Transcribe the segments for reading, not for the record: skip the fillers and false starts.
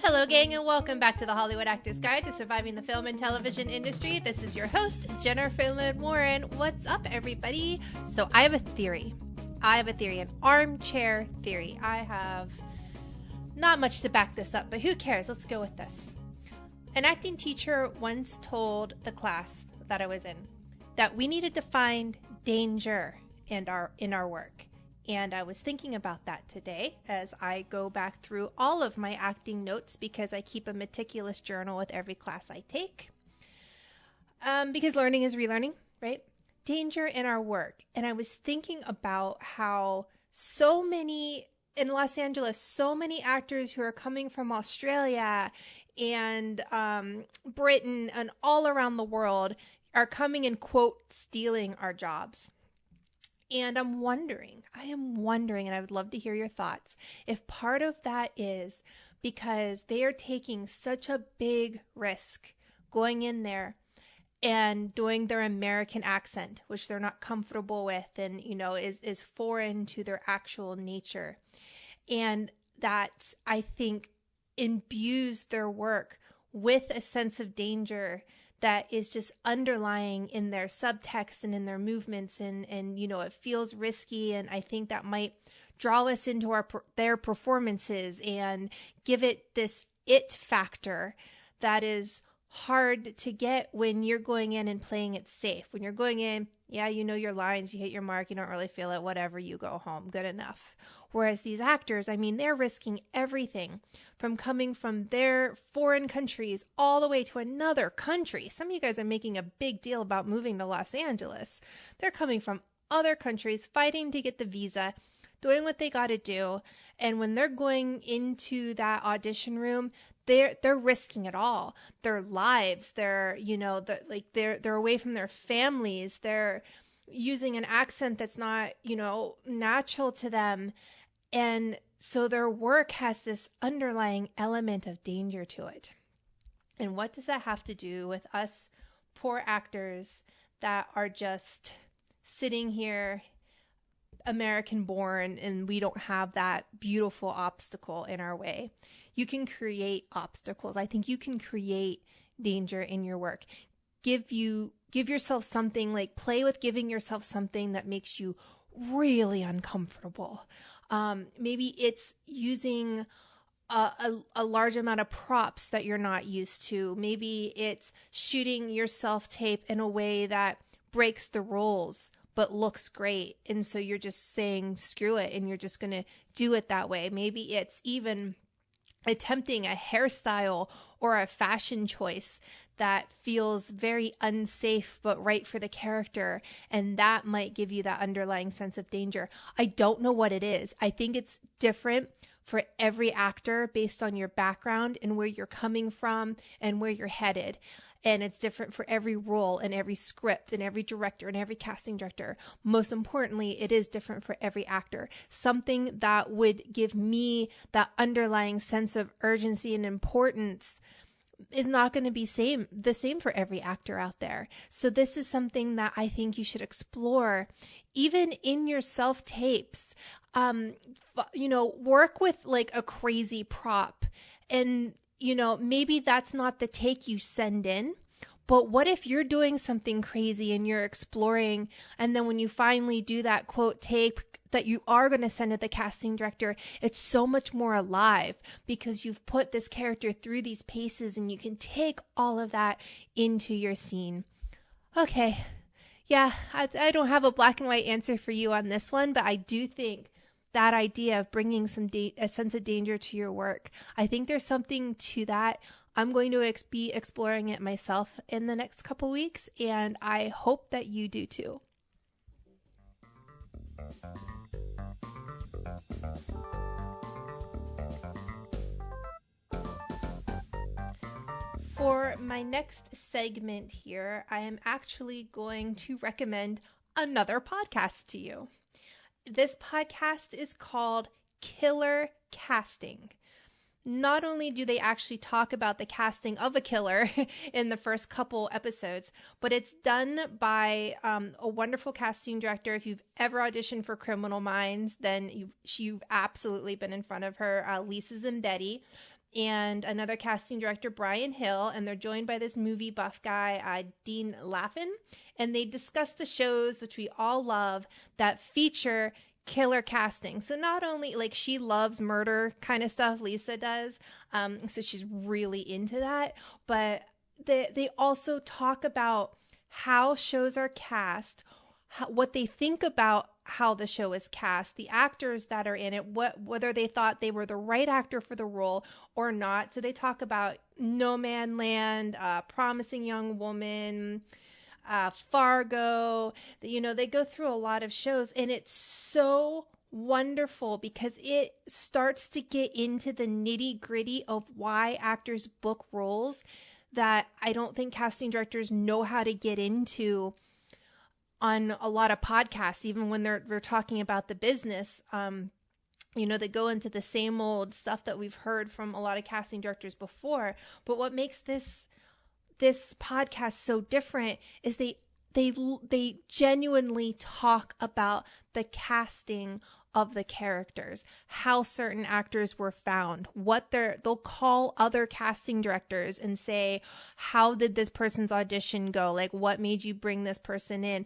Hello, gang, and welcome back to the Hollywood Actors Guide to Surviving the Film and Television Industry. This is your host, Jennifer Lynn Warren. What's up, everybody? So I have a theory. An armchair theory. I have not much to back this up, but who cares? Let's go with this. An acting teacher once told the class that I was in that we needed to find danger in our work. And I was thinking about that today as I go back through all of my acting notes because I keep a meticulous journal with every class I take. Because learning is relearning, right? Danger in our work. And I was thinking about how so many in Los Angeles, so many actors who are coming from Australia and Britain and all around the world are coming and, quote, stealing our jobs. And I am wondering, and I would love to hear your thoughts, if part of that is because they are taking such a big risk going in there and doing their American accent, which they're not comfortable with and, is foreign to their actual nature. And that, I think, imbues their work with a sense of danger that is just underlying in their subtext and in their movements and it feels risky, and I think that might draw us into their performances and give it this it factor that is hard to get when you're going in and playing it safe. When you're going in, yeah, you know your lines, you hit your mark, you don't really feel it, whatever, you go home, good enough. Whereas these actors, they're risking everything from coming from their foreign countries all the way to another country. Some of you guys are making a big deal about moving to Los Angeles. They're coming from other countries, fighting to get the visa, doing what they got to do. And when they're going into that audition room, they're risking it all. Their lives, they're away from their families. They're using an accent that's not, natural to them. And so their work has this underlying element of danger to it. And what does that have to do with us poor actors that are just sitting here American born and we don't have that beautiful obstacle in our way? You can create obstacles. I think you can create danger in your work. Give yourself something, like play with giving yourself something that makes you really uncomfortable. Maybe it's using a large amount of props that you're not used to. Maybe it's shooting your self-tape in a way that breaks the rules but looks great. And so you're just saying, screw it, and you're just going to do it that way. Maybe it's even attempting a hairstyle or a fashion choice that feels very unsafe but right for the character, and that might give you that underlying sense of danger. I don't know what it is. I think it's different for every actor based on your background and where you're coming from and where you're headed. And it's different for every role and every script and every director and every casting director. Most importantly, it is different for every actor. Something that would give me that underlying sense of urgency and importance is not going to be the same for every actor out there. So this is something that I think you should explore, even in your self-tapes. Work with like a crazy prop, and maybe that's not the take you send in, but what if you're doing something crazy and you're exploring, and then when you finally do that quote take that you are going to send to the casting director, it's so much more alive because you've put this character through these paces and you can take all of that into your scene. Okay. Yeah, I don't have a black and white answer for you on this one, but I do think that idea of bringing a sense of danger to your work, I think there's something to that. I'm going to be exploring it myself in the next couple weeks, and I hope that you do too. For my next segment here, I am actually going to recommend another podcast to you. This podcast is called Killer Casting. Not only do they actually talk about the casting of a killer in the first couple episodes, but it's done by a wonderful casting director. If you've ever auditioned for Criminal Minds, then you've absolutely been in front of her, Lisa Zimbetti. and another casting director, Brian Hill, and they're joined by this movie buff guy, Dean Laffin, and they discuss the shows, which we all love, that feature killer casting. So not only, like, she loves murder kind of stuff, Lisa does, so she's really into that, but they also talk about how shows are cast, what they think about how the show is cast, the actors that are in it, whether they thought they were the right actor for the role or not. So they talk about No Man Land, Promising Young Woman, Fargo. They go through a lot of shows, and it's so wonderful because it starts to get into the nitty gritty of why actors book roles that I don't think casting directors know how to get into on a lot of podcasts, even when they're talking about the business. They go into the same old stuff that we've heard from a lot of casting directors before. But what makes this podcast so different is they genuinely talk about the casting of the characters, how certain actors were found, they'll call other casting directors and say, how did this person's audition go? Like, what made you bring this person in?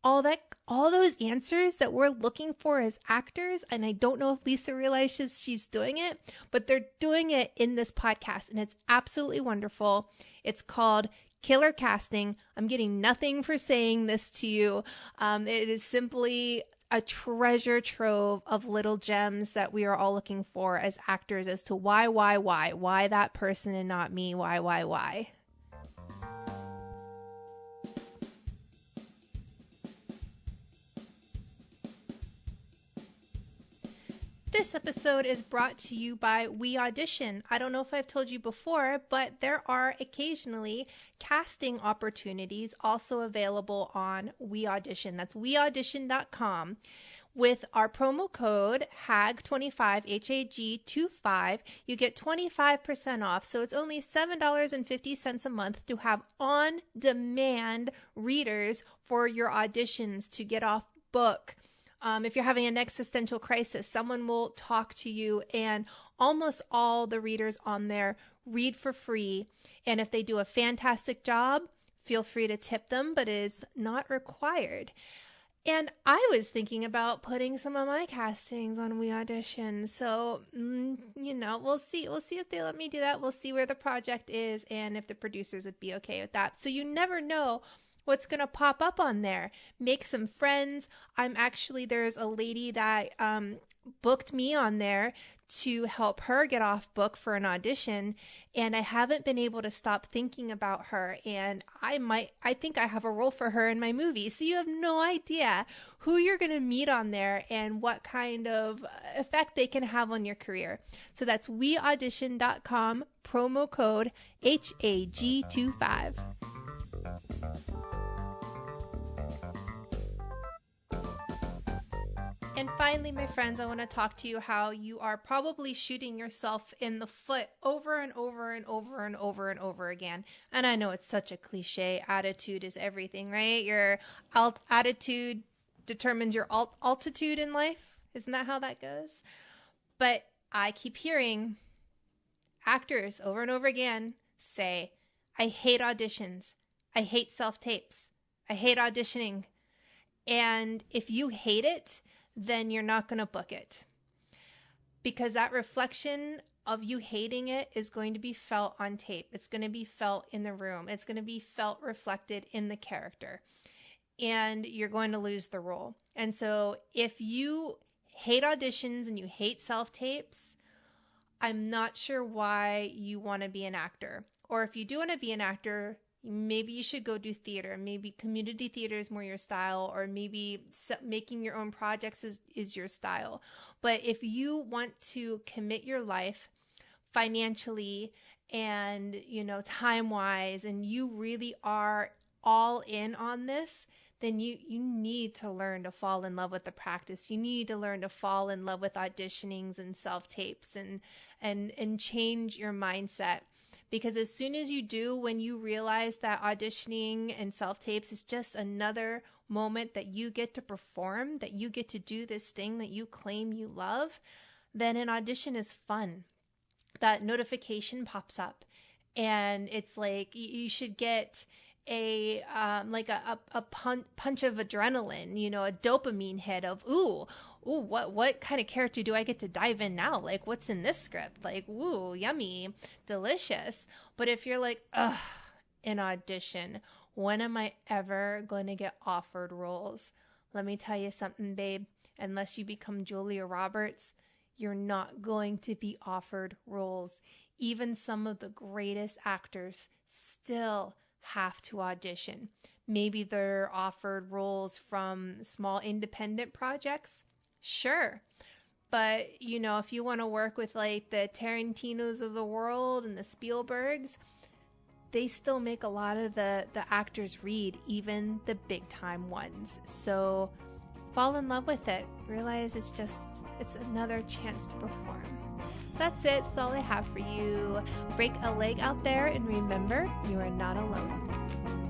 All those answers that we're looking for as actors. And I don't know if Lisa realizes she's doing it, but they're doing it in this podcast, and it's absolutely wonderful. It's called Killer Casting. I'm getting nothing for saying this to you. It is simply a treasure trove of little gems that we are all looking for as actors as to why that person and not me, why. This episode is brought to you by We Audition. I don't know if I've told you before, but there are occasionally casting opportunities also available on We Audition. That's weaudition.com. With our promo code HAG25, HAG25, you get 25% off. So it's only $7.50 a month to have on-demand readers for your auditions to get off book. If you're having an existential crisis, someone will talk to you, and almost all the readers on there read for free. And if they do a fantastic job, feel free to tip them, but it is not required. And I was thinking about putting some of my castings on We Audition. So, we'll see. We'll see if they let me do that. We'll see where the project is and if the producers would be okay with that. So you never know what's going to pop up on there. Make some friends. There's a lady that booked me on there to help her get off book for an audition, and I haven't been able to stop thinking about her, and I think I have a role for her in my movie. So you have no idea who you're going to meet on there and what kind of effect they can have on your career. So that's weaudition.com, promo code HAG25. And finally, my friends, I want to talk to you how you are probably shooting yourself in the foot over and over and over and over and over again. And I know it's such a cliche. Attitude is everything, right? Your attitude determines your altitude in life. Isn't that how that goes? But I keep hearing actors over and over again say, I hate auditions. I hate self-tapes. I hate auditioning. And if you hate it, then you're not going to book it, because that reflection of you hating it is going to be felt on tape. It's going to be felt in the room. It's going to be felt reflected in the character, and you're going to lose the role. And so if you hate auditions and you hate self-tapes, I'm not sure why you want to be an actor. Or if you do want to be an actor, maybe you should go do theater. Maybe community theater is more your style, or maybe making your own projects is your style. But if you want to commit your life financially and, time-wise, and you really are all in on this, then you need to learn to fall in love with the practice. You need to learn to fall in love with auditionings and self-tapes and change your mindset. Because as soon as you do, when you realize that auditioning and self-tapes is just another moment that you get to perform, that you get to do this thing that you claim you love, then an audition is fun. that notification pops up, and it's like you should get a like a punch of adrenaline, you know, a dopamine hit of ooh, what kind of character do I get to dive in now? Like, what's in this script? Like, ooh, yummy, delicious. But if you're like, ugh, an audition, when am I ever going to get offered roles? Let me tell you something, babe. Unless you become Julia Roberts, you're not going to be offered roles. Even some of the greatest actors still have to audition. Maybe they're offered roles from small independent projects. Sure. But, you know, if you want to work with like the Tarantinos of the world and the Spielbergs, they still make a lot of the actors read, even the big time ones. So fall in love with it. Realize it's another chance to perform. That's it. That's all I have for you. Break a leg out there, and remember, you are not alone.